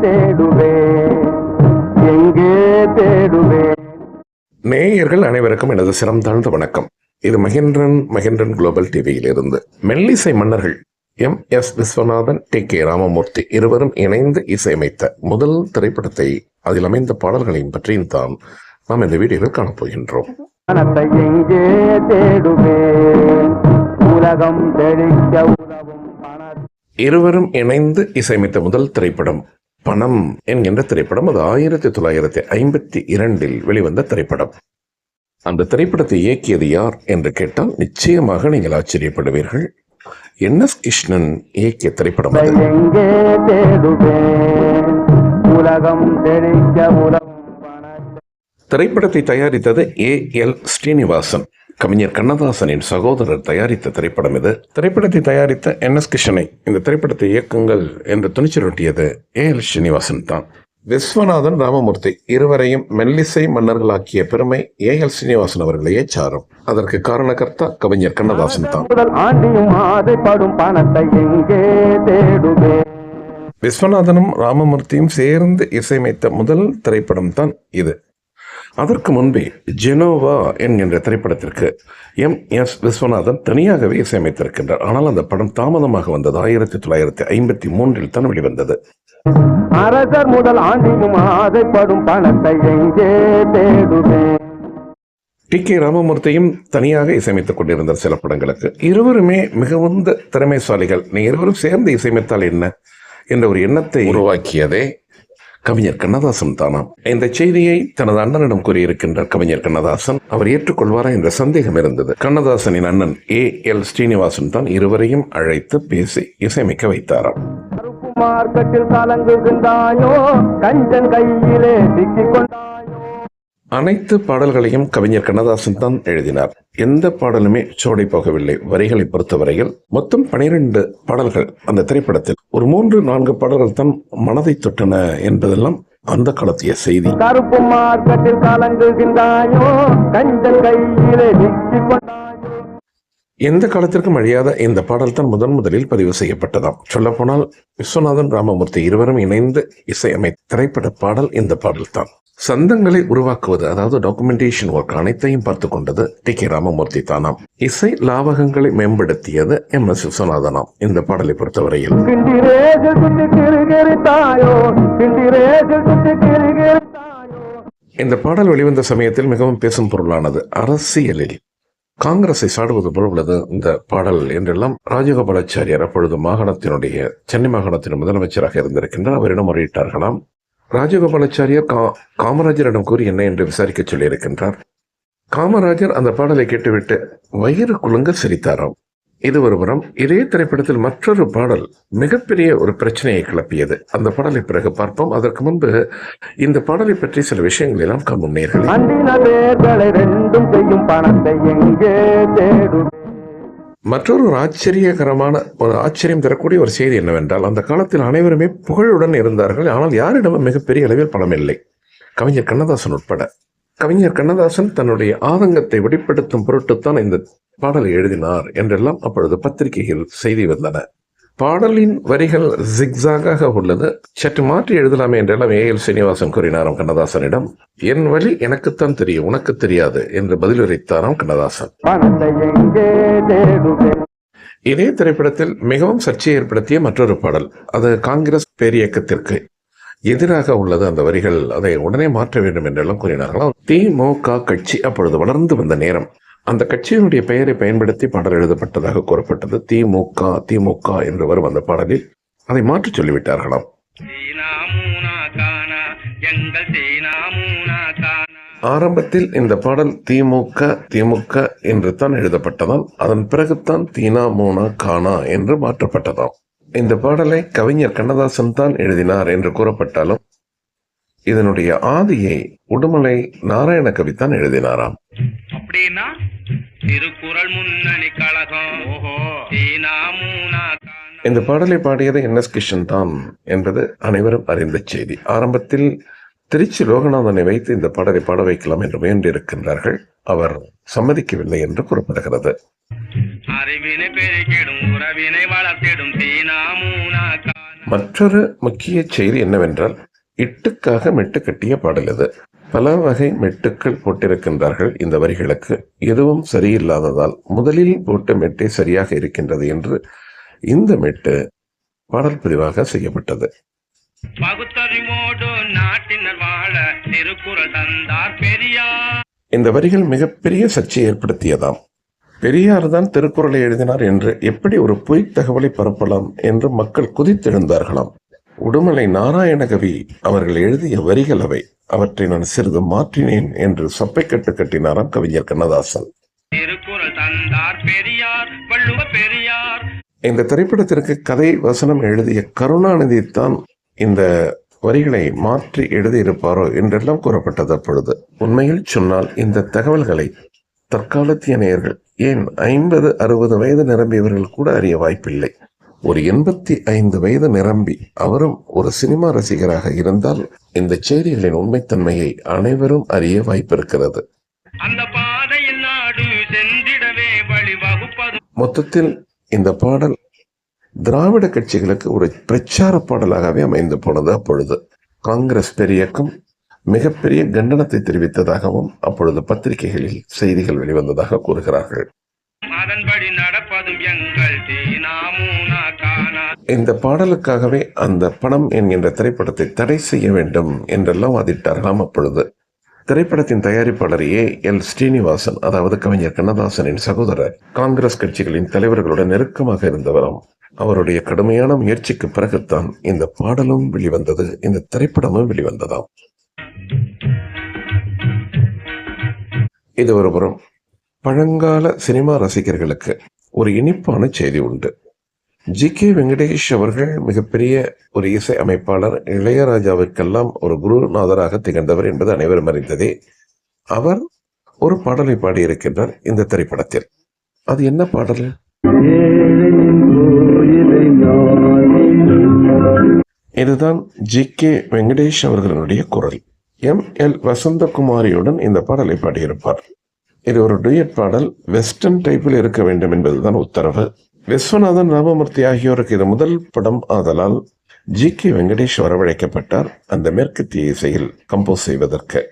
தேடுவேன், எங்கே தேடுவேன். நேயர்கள் அனைவருக்கும் எனது சிரம் தாழ்ந்த வணக்கம். இது மகேந்திரன் குளோபல் டிவியில் இருந்து மெல்லிசை மன்னர்கள் எம்.எஸ். விஸ்வநாதன், டி.கே. ராமமூர்த்தி இருவரும் இணைந்து இசையமைத்த முதல் திரைப்படத்தை, அதில் அமைந்த பாடல்களையும் பற்றியும் தான் நாம் இந்த வீடியோவில் காணப்போகின்றோம். எங்கே தேடுவேன், உலகம் தெளிக்க உதவும் இருவரும் இணைந்து இசையமைத்த முதல் திரைப்படம் பணம் என்கின்ற திரைப்படம். அது 1952 வெளிவந்த திரைப்படம். அந்த திரைப்படத்தை இயக்கியது யார் என்று கேட்டால் நிச்சயமாக நீங்கள் ஆச்சரியப்படுவீர்கள். என்.எஸ். கிருஷ்ணன் இயக்கிய திரைப்படம். எங்கே தேடுவேன், உலகம் தெளிக்க உதவும். திரைப்படத்தை தயாரித்தது A.L. ஸ்ரீனிவாசன், கவிஞர் கண்ணதாசனின் சகோதரர் தயாரித்த திரைப்படம் இது. திரைப்படத்தை தயாரித்த என்.எஸ். கிருஷ்ணனை இந்த திரைப்படத்தை இயக்குங்கள் என்று துணிச்சலொட்டியது A.L. ஸ்ரீனிவாசன் தான். விஸ்வநாதன், ராமமூர்த்தி இருவரையும் மெல்லிசை மன்னர்களாக்கிய பெருமை A.L. ஸ்ரீனிவாசன் அவர்களையே சாரும். அதற்கு காரணகர்த்தா கவிஞர் கண்ணதாசன் தான். விஸ்வநாதனும் ராமமூர்த்தியும் சேர்ந்து இசையமைத்த முதல் திரைப்படம் தான் இது. அதற்கு முன்பே ஜெனோவா என்கின்ற திரைப்படத்திற்கு எம்.எஸ். விஸ்வநாதன் தனியாகவே இசையமைத்திருக்கின்றார். ஆனால் அந்த படம் தாமதமாக வந்தது. 1953 தான் வெளிவந்தது. அரசர் முதல் ஆண்டியும் ஆசைப்படும் பணத்தை எங்கே தேடுவேன். டி.கே. ராமமூர்த்தியும் தனியாக இசையமைத்துக் கொண்டிருந்தார் சில படங்களுக்கு. இருவருமே மிகவும் திறமைசாலிகள். இருவரும் சேர்ந்து இசையமைத்தால் என்ன என்ற ஒரு எண்ணத்தை உருவாக்கியதே கவிஞர் கண்ணதாசன் தானாம். இந்த செய்தியை தனது அண்ணனிடம் கூறியிருக்கின்றார் கவிஞர் கண்ணதாசன். அவர் ஏற்றுக்கொள்வாரா என்ற சந்தேகம் இருந்தது. கண்ணதாசனின் அண்ணன் A.L. ஸ்ரீனிவாசன் தான் இருவரையும் அழைத்து பேசி இசையமைக்க வைத்தாராம். அனைத்து பாடல்களையும் கவிஞர் கண்ணதாசன் தான் எழுதினார். எந்த பாடலுமே சோடை போகவில்லை. வரிகளை பொறுத்தவரையில் மொத்தம் 12 பாடல்கள் அந்த திரைப்படத்தில். ஒரு 3-4 பாடல்கள் தான் மனதை தொட்டன என்பதெல்லாம் அந்த காலத்திய செய்தி. கருப்பு மார்க்கெட்டில் கலங்குகின்றாயோ, கஞ்சன் கையிலே எந்த காலத்திற்கும் அழியாத இந்த பாடல் தான் முதலில் பதிவு செய்யப்பட்டதாம். சொல்லப்போனால் விஸ்வநாதன், ராமமூர்த்தி இருவரும் இணைந்து இசையமைத்த திரைப்பட பாடல் இந்த பாடல் தான். சந்தங்களை உருவாக்குவது, அதாவது டாக்குமெண்டேஷன் ஒர்க் அனைத்தையும் பார்த்து கொண்டது டி.கே. ராமமூர்த்தி தானாம். இசை லாவகங்களை மேம்படுத்தியது எம்.எஸ். விஸ்வநாதனாம். இந்த பாடலை பொறுத்தவரையில் இந்த பாடல் வெளிவந்த சமயத்தில் மிகவும் பேசும் பொருளானது. அரசியலில் காங்கிரஸை சாடுவது போல் உள்ளது இந்த பாடல் என்றெல்லாம் ராஜகோபாலாச்சாரியார் அப்பொழுது சென்னை மாகாணத்தின் முதலமைச்சராக இருந்திருக்கின்றார். அவரிடம் முறையிட்டார்களாம். ராஜகோபாலாச்சாரியார் காமராஜரிடம் கூறி என்ன என்று விசாரிக்க சொல்லியிருக்கின்றார். காமராஜர் அந்த பாடலை கேட்டுவிட்டு வயிறு குலுங்க சிரித்தாராம். இது ஒருபுறம். இதே திரைப்படத்தில் மற்றொரு பாடல் மிகப்பெரிய ஒரு பிரச்சனையை கிளப்பியது. அந்த பாடலை பிறகு பார்ப்போம். அதற்கு முன்பு இந்த பாடலை பற்றி சில விஷயங்கள் எல்லாம் காணும் நேயர்களே. மற்றொரு ஆச்சரியம் தரக்கூடிய ஒரு செய்தி என்னவென்றால், அந்த காலத்தில் அனைவருமே புகழுடன் இருந்தார்கள். ஆனால் யாரிடமும் மிகப்பெரிய அளவில் பணம் இல்லை, கவிஞர் கண்ணதாசன் உட்பட. கவிஞர் கண்ணதாசன் தன்னுடைய ஆதங்கத்தை வெளிப்படுத்தும் பொருட்டுத்தான் இந்த பாடலை எழுதினார் என்றெல்லாம் அப்பொழுது பத்திரிகையில் செய்தி வந்தன. பாடலின் வரிகள் ஜிக்ஸாக உள்ளது. சற்று மாற்றி எழுதலாமே என்றெல்லாம் A.L. ஸ்ரீனிவாசன் கூறினாராம் கண்ணதாசனிடம். என் வழி எனக்குத்தான் தெரியும், உனக்கு தெரியாது என்று பதிலுரைத்தாராம் கண்ணதாசன். இதே திரைப்படத்தில் மிகவும் சர்ச்சையை ஏற்படுத்திய மற்றொரு பாடல், அது காங்கிரஸ் பேரியக்கத்திற்கு எதிராக உள்ளது. அந்த வரிகள் அதை உடனே மாற்ற வேண்டும் என்றெல்லாம் கூறினார்களாம். தி.மு.க. கட்சி அப்பொழுது வளர்ந்து வந்த நேரம். அந்த கட்சியினுடைய பெயரை பயன்படுத்தி பாடல் எழுதப்பட்டதாக கூறப்பட்டது. திமுக என்று வரும் அந்த பாடலில் அதை மாற்றி சொல்லிவிட்டார்களாம். ஆரம்பத்தில் இந்த பாடல் திமுக என்று தான் எழுதப்பட்டதாம். அதன் பிறகுதான் தீனா மூனா கானா என்று மாற்றப்பட்டதாம். இந்த பாடலை கவிஞர் கண்ணதாசன் தான் எழுதினார் என்று கூறப்பட்டாலும் இதனுடைய ஆதியை உடுமலை நாராயண கவி தான் எழுதினாராம். இந்த பாடலை பாடியது என்.எஸ். கிருஷ்ணன் தான் என்பது அனைவரும் அறிந்த செய்தி. ஆரம்பத்தில் திருச்சி லோகநாதனை வைத்து இந்த பாடலை பாட வைக்கலாம் என்று முயன்றிருக்கின்றார்கள். அவர் சம்மதிக்கவில்லை என்று கூறப்படுகிறது. மற்றொரு முக்கிய செய்தி என்னவென்றால், இட்டுக்காக மெட்டு கட்டிய பாடல் இது. பல வகை மெட்டுக்கள் போட்டிருக்கின்றார்கள் இந்த வரிகளுக்கு. எதுவும் சரியில்லாததால் முதலில் போட்ட மெட்டே சரியாக இருக்கின்றது என்று இந்த மெட்டு பாடல் பிரிவாக செய்யப்பட்டது. இந்த வரிகள் மிகப்பெரிய சர்ச்சை ஏற்படுத்தியதாம். பெரியார் தான் திருக்குறளை எழுதினார் என்று எப்படி ஒரு பொய் தகவலை பரப்பலாம் என்று மக்கள் குதித்தெழுந்தார்களாம். உடுமலை நாராயணகவி அவர்கள் எழுதிய வரிகள் அவை. அவற்றை நான் சிறிது மாற்றினேன் என்று சப்பை கட்டு கட்டினாராம் கவிஞர் கண்ணதாசன். இந்த திரைப்படத்திற்கு கதை வசனம் எழுதிய கருணாநிதி தான் இந்த வரிகளை மாற்றி எழுதியிருப்பாரோ என்றெல்லாம் கூறப்பட்டது. அப்பொழுது உண்மையில் சொன்னால் இந்த தகவல்களை தற்காலத்திய நேயர்கள், ஏன் 50-60 வயது நிரம்பியவர்கள் கூட அறிய வாய்ப்பில்லை. ஒரு 85 வயது நிரம்பி அவரும் ஒரு சினிமா ரசிகராக இருந்தால் இந்த செய்திகளின் உண்மைத்தன்மையை அனைவரும் அறிய வாய்ப்பிருக்கிறது. மொத்தத்தில் இந்த பாடல் திராவிட கட்சிகளுக்கு ஒரு பிரச்சார பாடலாகவே அமைந்து போனது. அப்பொழுது காங்கிரஸ் பெரியக்கம் மிகப்பெரிய கண்டனத்தை தெரிவித்ததாகவும் அப்பொழுது பத்திரிகைகளில் செய்திகள் வெளிவந்ததாக கூறுகிறார்கள். இந்த பாடலுக்காகவே அந்த பணம் என்கின்ற திரைப்படத்தை தடை செய்ய வேண்டும் என்றெல்லாம் வாதிட்டார்களாம். அப்பொழுது திரைப்படத்தின் தயாரிப்பாளர் A.L. ஸ்ரீனிவாசன், அதாவது கவிஞர் கண்ணதாசனின் சகோதரர், காங்கிரஸ் கட்சிகளின் தலைவர்களுடன் நெருக்கமாக இருந்தவரும். அவருடைய கடுமையான முயற்சிக்கு பிறகுத்தான் இந்த பாடலும் வெளிவந்தது, இந்த திரைப்படமும் வெளிவந்ததாம். இது ஒருபுறம். பழங்கால சினிமா ரசிகர்களுக்கு ஒரு இனிப்பான செய்தி உண்டு. G.K. வெங்கடேஷ் அவர்கள் மிகப்பெரிய ஒரு இசை அமைப்பாளர், இளையராஜாவிற்கெல்லாம் ஒரு குருநாதராக திகழ்ந்தவர் என்பது அனைவரும் அறிந்ததே. அவர் ஒரு பாடலை பாடியிருக்கின்றார் இந்த திரைப்படத்தில். அது என்ன பாடல்? இதுதான் G.K. வெங்கடேஷ் அவர்களுடைய குரல். M.L. வசந்தகுமாரியுடன் இந்த பாடலை பாடியிருப்பார். இது ஒரு டூயட் பாடல். வெஸ்டர்ன் டைப்பில் இருக்க வேண்டும் என்பதுதான் உத்தரவு. விஸ்வநாதன், ராமமூர்த்தி ஆகியோருக்கு இது முதல் படம் ஆதலால் G.K. வெங்கடேஷ் வரவழைக்கப்பட்டார் அந்த மேற்கத்திய இசையில் கம்போஸ் செய்வதற்கு.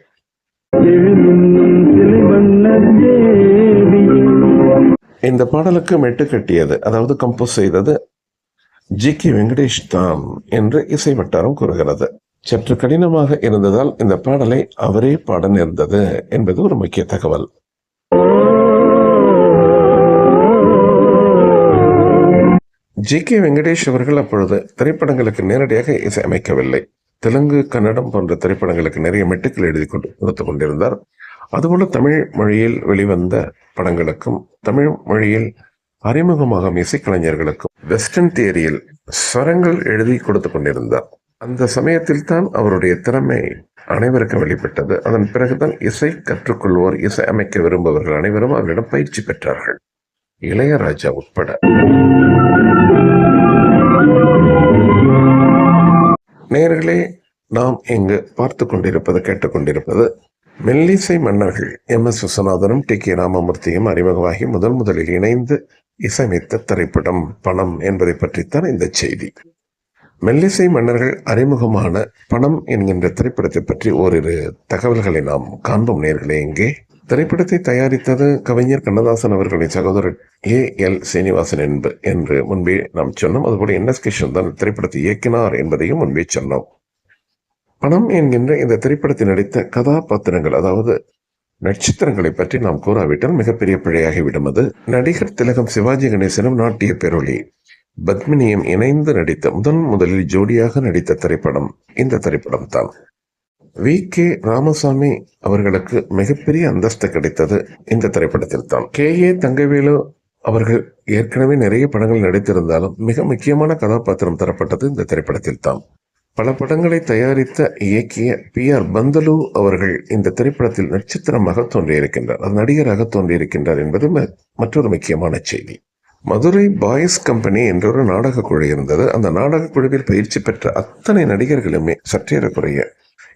இந்த பாடலுக்கு மெட்டு கட்டியது, அதாவது கம்போஸ் செய்தது G.K. வெங்கடேஷ் தான் என்று இசை வட்டாரம் கூறுகிறது. சற்று கடினமாக இருந்ததால் இந்த பாடலை அவரே பாட நேர்ந்தது என்பது ஒரு முக்கிய தகவல். G.K. வெங்கடேஷ் அவர்கள் அப்பொழுது திரைப்படங்களுக்கு நேரடியாக இசையமைக்கவில்லை. தெலுங்கு, கன்னடம் போன்ற திரைப்படங்களுக்கு நிறைய மெட்டுக்கள் எழுதி கொடுத்து கொண்டிருந்தார். அதுபோல தமிழ் மொழியில் வெளிவந்த படங்களுக்கும் தமிழ் மொழியில் அறிமுகமாகும் இசைக்கலைஞர்களுக்கும் வெஸ்டர்ன் தியரியில் ஸ்வரங்கள் எழுதி கொடுத்து கொண்டிருந்தார். அந்த சமயத்தில் தான் அவருடைய திறமை அனைவருக்கும் வெளிப்பட்டது. அதன் பிறகுதான் இசை கற்றுக்கொள்வோர், இசை அமைக்க விரும்புபவர்கள் அனைவரும் அவரிடம் பயிற்சி பெற்றார்கள், இளையராஜா உட்பட. நேயர்களே, நாம் இங்கு பார்த்து கொண்டிருப்பது, கேட்டுக்கொண்டிருப்பது மெல்லிசை மன்னர்கள் M.S. விஸ்வநாதனும் T.K. ராமமூர்த்தியும் அறிமுகமாகி முதலில் இணைந்து இசையமைத்த திரைப்படம் பணம் என்பதை பற்றித்தான் இந்த செய்தி. மெல்லிசை மன்னர்கள் அறிமுகமான பணம் என்கின்ற திரைப்படத்தை பற்றி ஓரிரு தகவல்களை நாம் காண்போம் நேயர்களே. இங்கே திரைப்படத்தை தயாரித்தது கவிஞர் கண்ணதாசன் அவர்களின் சகோதரர் A.L. ஸ்ரீனிவாசன் என்று முன்பே நாம் சொன்னோம். அதுபோல N.S. கிஷன் தான் திரைப்படத்தை இயக்கினார் என்பதையும் முன்பே சொன்னோம். பணம் என்கின்ற இந்த திரைப்படத்தில் நடித்த கதாபாத்திரங்கள், அதாவது நட்சத்திரங்களை பற்றி நாம் கூறாவிட்டால் மிகப்பெரிய பிழையாகிவிடும். அது நடிகர் திலகம் சிவாஜி கணேசனும் நாட்டிய பேரொளி பத்மினியும் இணைந்து நடித்த முதலில் ஜோடியாக நடித்த திரைப்படம் இந்த திரைப்படம் தான். V.K. ராமசாமி அவர்களுக்கு மிகப்பெரிய அந்தஸ்து கிடைத்தது இந்த திரைப்படத்தில் தான். K.A. தங்கவேலு அவர்கள் ஏற்கனவே நிறைய படங்கள் நடித்திருந்தாலும் மிக முக்கியமான கதாபாத்திரம் தரப்பட்டது இந்த திரைப்படத்தில் தான். பல படங்களை தயாரித்த இயக்கிய P.R. பந்தலு அவர்கள் இந்த திரைப்படத்தில் நட்சத்திரமாக தோன்றியிருக்கின்றார், அது நடிகராக தோன்றியிருக்கின்றார் என்பது மற்றொரு முக்கியமான செய்தி. மதுரை பாய்ஸ் கம்பெனி என்ற ஒரு நாடக குழு இருந்தது. அந்த நாடக குழுவில் பயிற்சி பெற்ற அத்தனை நடிகர்களுமே சற்றேறக்குறைய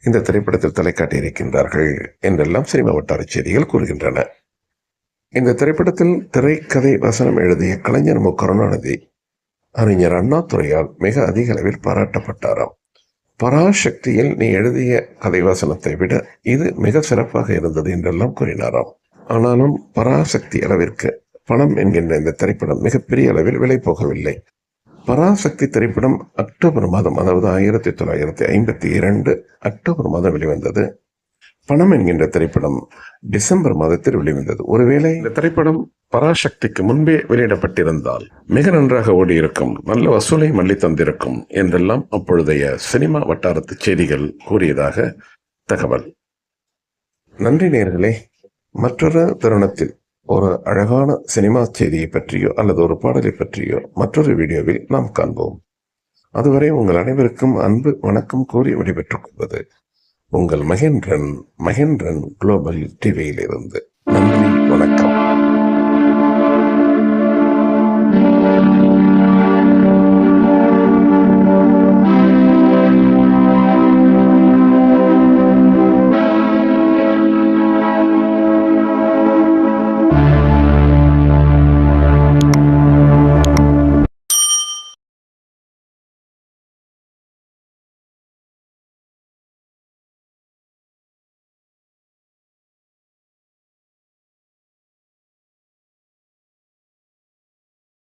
இந்த திரைப்படத்தில் தலை காட்டியிருக்கின்றார்கள் என்றெல்லாம் சினிமா வட்டார செய்திகள் கூறுகின்றன. இந்த திரைப்படத்தில் திரைக்கதை வசனம் எழுதிய கலைஞர் மு. கருணாநிதி அறிஞர் அண்ணாதுரையால் மிக அதிக அளவில் பாராட்டப்பட்டாராம். பராசக்தியில் நீ எழுதிய கதைவாசனத்தை விட இது மிக சிறப்பாக இருந்தது என்றெல்லாம் கூறினாராம். ஆனாலும் பராசக்தி அளவிற்கு பணம் என்கின்ற இந்த திரைப்படம் மிகப்பெரிய அளவில் விலை போகவில்லை. பராசக்தி திரைப்படம் அக்டோபர் மாதம், அதாவது 1952 அக்டோபர் மாதம் வெளிவந்தது. பணம் என்கின்ற திரைப்படம் டிசம்பர் மாதத்தில் வெளிவந்தது. ஒருவேளை இந்த திரைப்படம் பராசக்திக்கு முன்பே வெளியிடப்பட்டிருந்தால் மிக நன்றாக ஓடியிருக்கும், நல்ல வசூலை மல்லி தந்திருக்கும் என்றெல்லாம் அப்பொழுதைய சினிமா வட்டாரத்து செய்திகள் கூறியதாக தகவல். நன்றி நேயர்களே. மற்றொரு தருணத்தில் ஒரு அழகான சினிமா செய்தியை பற்றியோ அல்லது ஒரு பாடலை பற்றியோ மற்றொரு வீடியோவில் நாம் காண்போம். அதுவரை உங்கள் அனைவருக்கும் அன்பு வணக்கம் கூறி விடைபெற்றுக் கொள்வது உங்கள் மகேந்திரன் குளோபல் டிவியிலிருந்து. நன்றி, வணக்கம்.